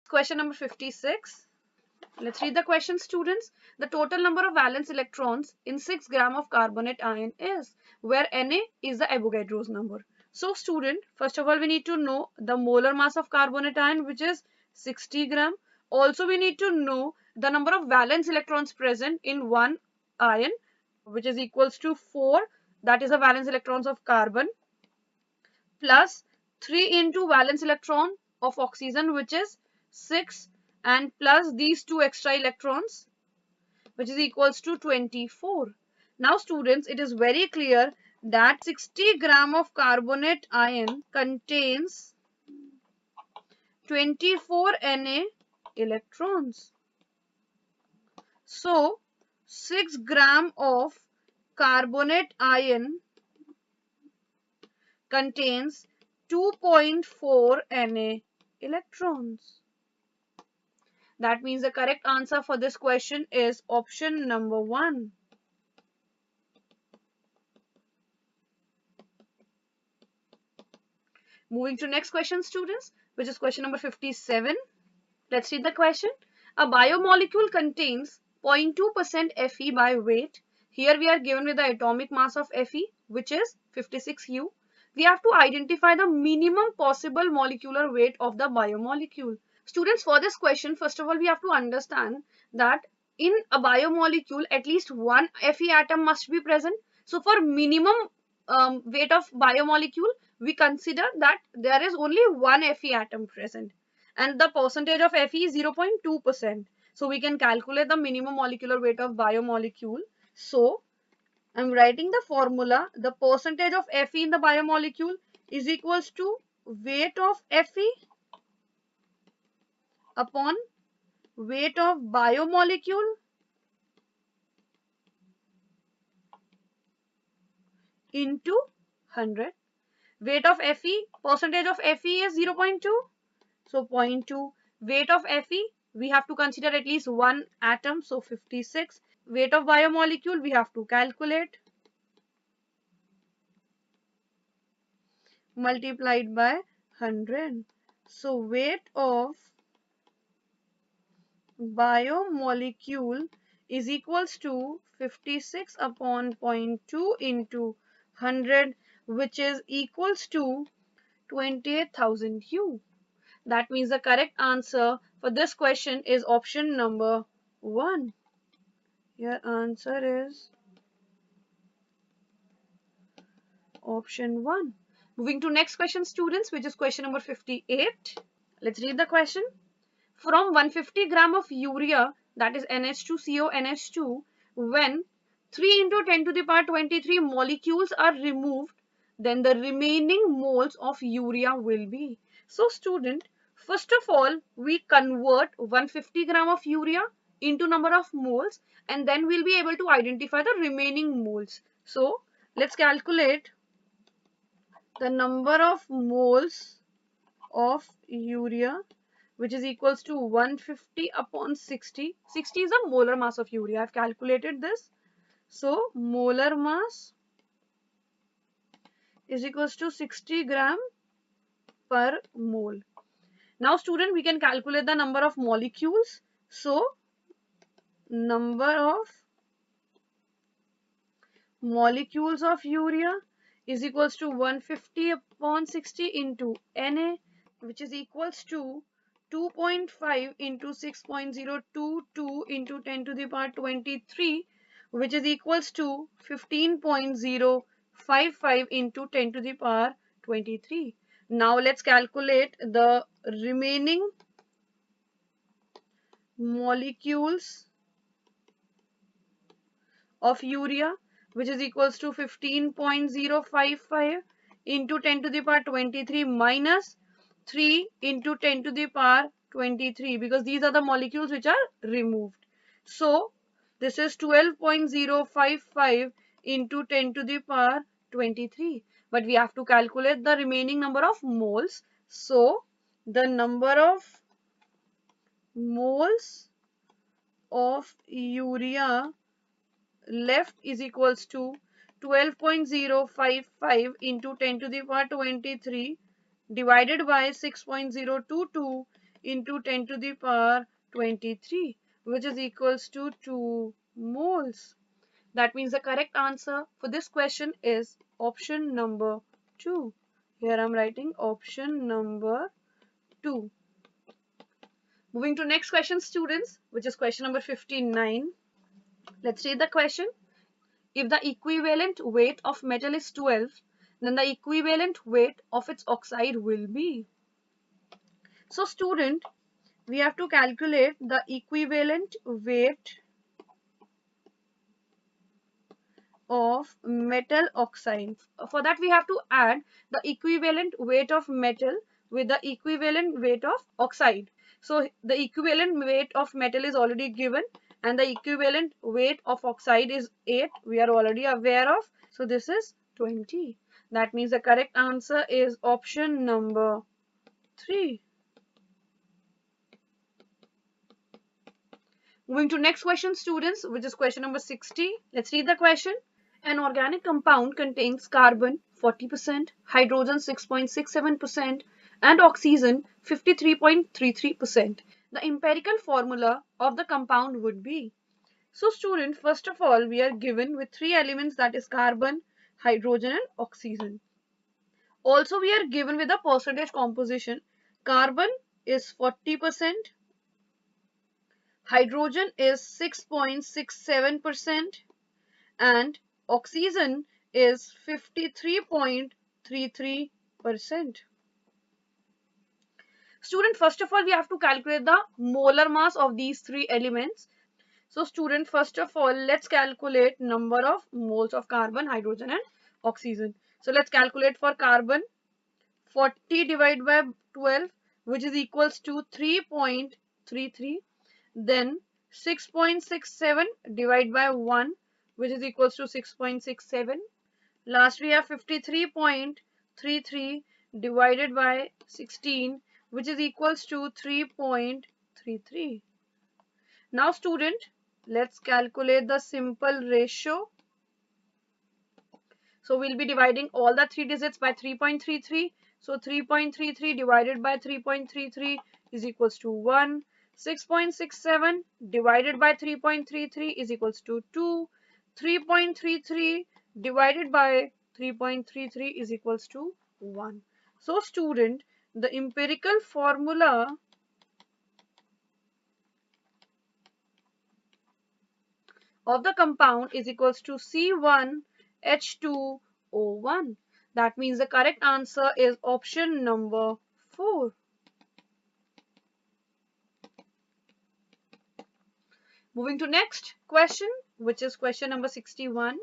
Question number 56. Let's read the question, students. The total number of valence electrons in 6 gram of carbonate ion is, where Na is the Avogadro's number. So, student, first of all, we need to know the molar mass of carbonate ion, which is 60 gram. Also, we need to know the number of valence electrons present in one ion, which is equals to 4. That is the valence electrons of carbon, plus 3 into valence electron of oxygen, which is 6, and plus these two extra electrons, which is equals to 24. Now, students, it is very clear that 60 gram of carbonate ion contains 24 Na electrons. So, 6 gram of carbonate ion contains 2.4 Na electrons. That means the correct answer for this question is option number 1. Moving to next question, students, which is question number 57. Let's read the question. A biomolecule contains 0.2% Fe by weight. Here we are given with the atomic mass of Fe, which is 56U. We have to identify the minimum possible molecular weight of the biomolecule. Students, for this question, first of all, we have to understand that in a biomolecule, at least one Fe atom must be present. So for minimum weight of biomolecule, we consider that there is only one Fe atom present, and the percentage of Fe is 0.2%. So we can calculate the minimum molecular weight of biomolecule. So I'm writing the formula. The percentage of Fe in the biomolecule is equals to weight of Fe upon weight of biomolecule into 100. Weight of Fe, percentage of Fe is 0.2. So 0.2. Weight of Fe, we have to consider at least one atom. So 56. Weight of biomolecule, we have to calculate. Multiplied by 100. So weight of biomolecule is equals to 56 upon 0.2 into 100, which is equals to 28,000 U. That means the correct answer for this question is option number 1. Your answer is option 1. Moving to next question, students, which is question number 58. Let's read the question. From 150 gram of urea, that is NH2CO NH2, when 3 into 10 to the power 23 molecules are removed, then the remaining moles of urea will be. So student, first of all, we convert 150 gram of urea into number of moles, and then we'll be able to identify the remaining moles. So let's calculate the number of moles of urea, which is equals to 150 upon 60. 60 is the molar mass of urea. I've calculated this. So molar mass is equals to 60 gram per mole. Now student, we can calculate the number of molecules. So number of molecules of urea is equals to 150 upon 60 into Na, which is equals to 2.5 into 6.022 into 10 to the power 23, which is equals to 15.055 into 10 to the power 23. Now let's calculate the remaining molecules of urea, which is equals to 15.055 into 10 to the power 23 minus 3 into 10 to the power 23, because these are the molecules which are removed. So this is 12.055 into 10 to the power 23. But we have to calculate the remaining number of moles. So the number of moles of urea left is equals to 12.055 into 10 to the power 23 divided by 6.022 into 10 to the power 23, which is equals to 2 moles. That means the correct answer for this question is option number 2. Here I'm writing option number 2. Moving to next question, students, which is question number 59. Let's read the question. If the equivalent weight of metal is 12, then the equivalent weight of its oxide will be. So student, we have to calculate the equivalent weight of metal oxide. For that we have to add the equivalent weight of metal with the equivalent weight of oxide. So the equivalent weight of metal is already given and the equivalent weight of oxide is 8. We are already aware of. So this is 20. That means the correct answer is option number 3. Moving to next question, students, which is question number 60. Let's read the question. An organic compound contains carbon 40%, hydrogen 6.67%, and oxygen 53.33%. The empirical formula of the compound would be. So student, first of all, we are given with 3 elements, that is carbon, hydrogen and oxygen. Also, we are given with a percentage composition. Carbon is 40%, hydrogen is 6.67%, and oxygen is 53.33%. Student, first of all, we have to calculate the molar mass of these 3 elements. So student, first of all, let's calculate number of moles of carbon, hydrogen and oxygen. So let's calculate for carbon. 40 divided by 12, which is equals to 3.33. Then 6.67 divided by 1, which is equals to 6.67. Last we have 53.33 divided by 16, which is equals to 3.33. Now student, let's calculate the simple ratio. So we'll be dividing all the 3 digits by 3.33. So 3.33 divided by 3.33 is equals to 1. 6.67 divided by 3.33 is equals to 2. 3.33 divided by 3.33 is equals to 1. So student, the empirical formula of the compound is equals to C1H2O1. That means the correct answer is option number 4. Moving to next question, which is question number 61.